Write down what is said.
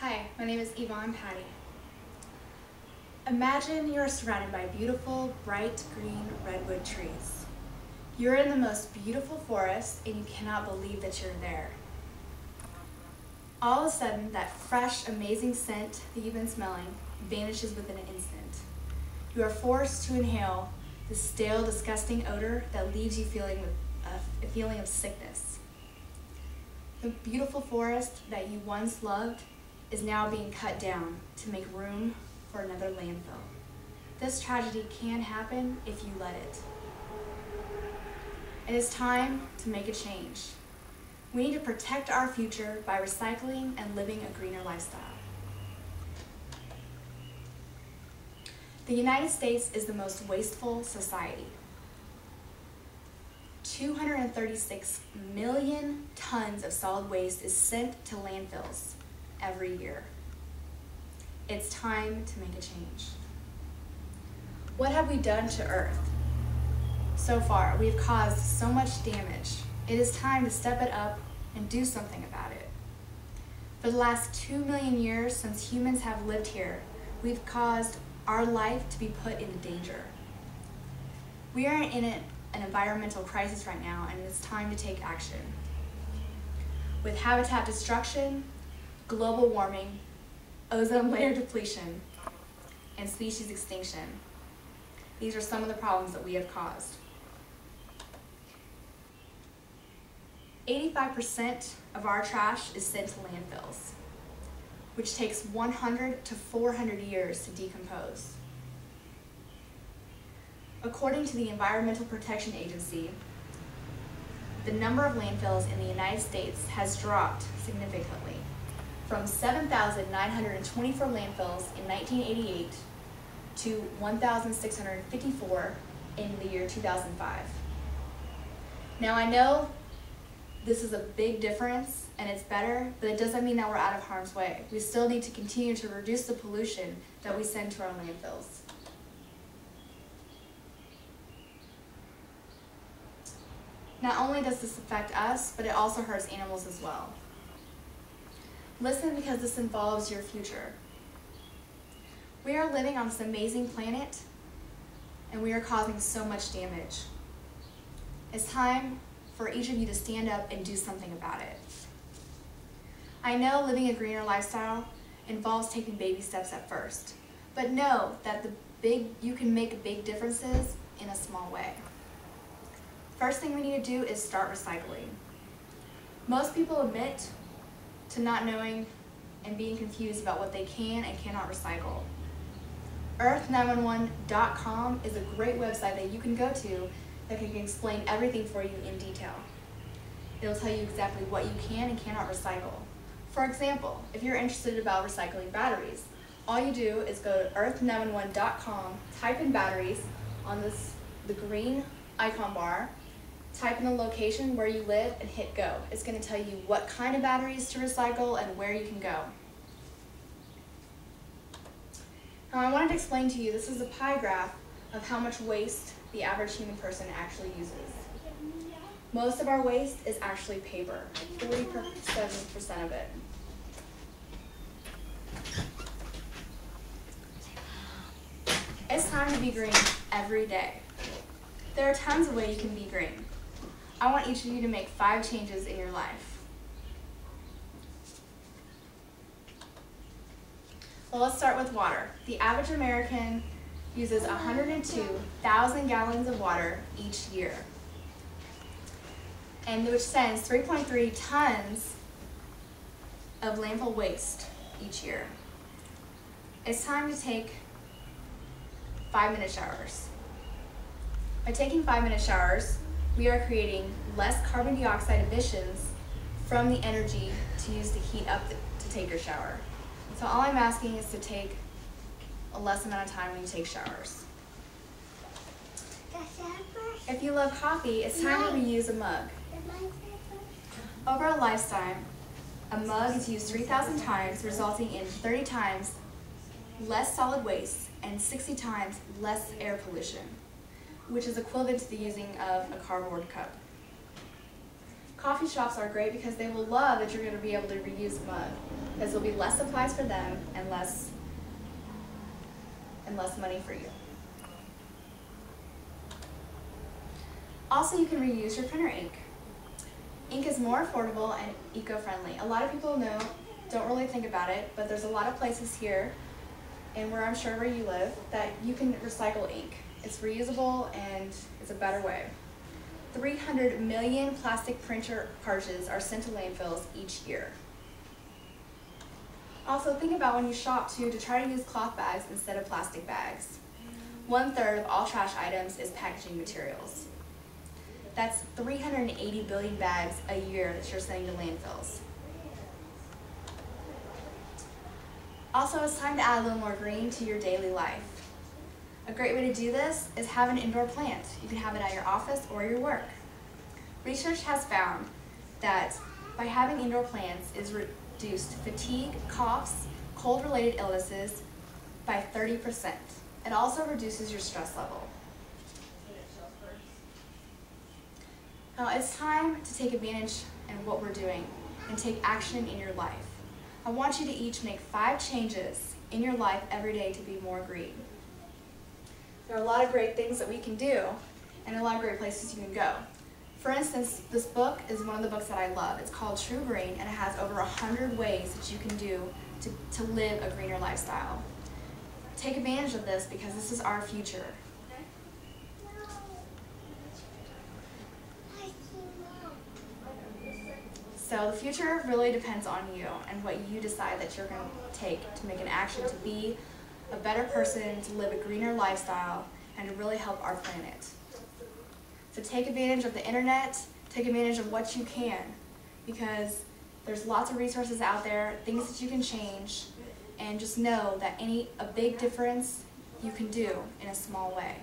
Hi, my name is Yvonne Patty. Imagine you're surrounded by beautiful, bright green redwood trees. You're in the most beautiful forest and you cannot believe that you're there. All of a sudden, that fresh, amazing scent that you've been smelling vanishes within an instant. You are forced to inhale the stale, disgusting odor that leaves you feeling a feeling of sickness. The beautiful forest that you once loved is now being cut down to make room for another landfill. This tragedy can happen if you let it. It is time to make a change. We need to protect our future by recycling and living a greener lifestyle. The United States is the most wasteful society. 236 million tons of solid waste is sent to landfills every year. It's time to make a change. What have we done to Earth? So far, we've caused so much damage. It is time to step it up and do something about it. For the last 2 million years since humans have lived here, we've caused our life to be put into danger. We are in an environmental crisis right now, and it's time to take action. With habitat destruction, global warming, ozone layer depletion, and species extinction, these are some of the problems that we have caused. 85% of our trash is sent to landfills, which takes 100 to 400 years to decompose. According to the Environmental Protection Agency, the number of landfills in the United States has dropped significantly from 7,924 landfills in 1988 to 1,654 in the year 2005. Now I know this is a big difference and it's better, but it doesn't mean that we're out of harm's way. We still need to continue to reduce the pollution that we send to our landfills. Not only does this affect us, but it also hurts animals as well. Listen, because this involves your future. We are living on this amazing planet, and we are causing so much damage. It's time for each of you to stand up and do something about it. I know living a greener lifestyle involves taking baby steps at first, but know that you can make big differences in a small way. First thing we need to do is start recycling. Most people admit to not knowing and being confused about what they can and cannot recycle. Earth911.com is a great website that you can go to that can explain everything for you in detail. It'll tell you exactly what you can and cannot recycle. For example, if you're interested about recycling batteries, all you do is go to earth911.com, type in batteries on the green icon bar, type in the location where you live and hit go. It's going to tell you what kind of batteries to recycle and where you can go. Now I wanted to explain to you, this is a pie graph of how much waste the average human person actually uses. Most of our waste is actually paper, 47% of it. It's time to be green every day. There are tons of ways you can be green. I want each of you to make 5 changes in your life. Well, let's start with water. The average American uses 102,000 gallons of water each year, and which sends 3.3 tons of landfill waste each year. It's time to take 5-minute showers. By taking 5-minute showers, we are creating less carbon dioxide emissions from the energy to use to heat up to take your shower. So all I'm asking is to take a less amount of time when you take showers. If you love coffee, it's time to reuse a mug. Over a lifetime, a mug is used 3,000 times, resulting in 30 times less solid waste and 60 times less air pollution, which is equivalent to the using of a cardboard cup. Coffee shops are great because they will love that you're going to be able to reuse mug, because there'll be less supplies for them and less money for you. Also, you can reuse your printer ink. Ink is more affordable and eco-friendly. A lot of people don't really think about it, but there's a lot of places here, and where I'm sure where you live, that you can recycle ink. It's reusable and it's a better way. 300 million plastic printer cartridges are sent to landfills each year. Also, think about when you shop too, to try to use cloth bags instead of plastic bags. 1/3 of all trash items is packaging materials. That's 380 billion bags a year that you're sending to landfills. Also, it's time to add a little more green to your daily life. A great way to do this is have an indoor plant. You can have it at your office or your work. Research has found that by having indoor plants is reduced fatigue, coughs, cold-related illnesses by 30%. It also reduces your stress level. Now it's time to take advantage of what we're doing and take action in your life. I want you to each make 5 changes in your life every day to be more green. There are a lot of great things that we can do and a lot of great places you can go. For instance, this book is one of the books that I love. It's called True Green, and it has over 100 ways that you can do to live a greener lifestyle. Take advantage of this because this is our future. So the future really depends on you and what you decide that you're going to take to make an action to be a better person, to live a greener lifestyle, and to really help our planet. So take advantage of the internet, take advantage of what you can, because there's lots of resources out there, things that you can change, and just know that a big difference you can do in a small way.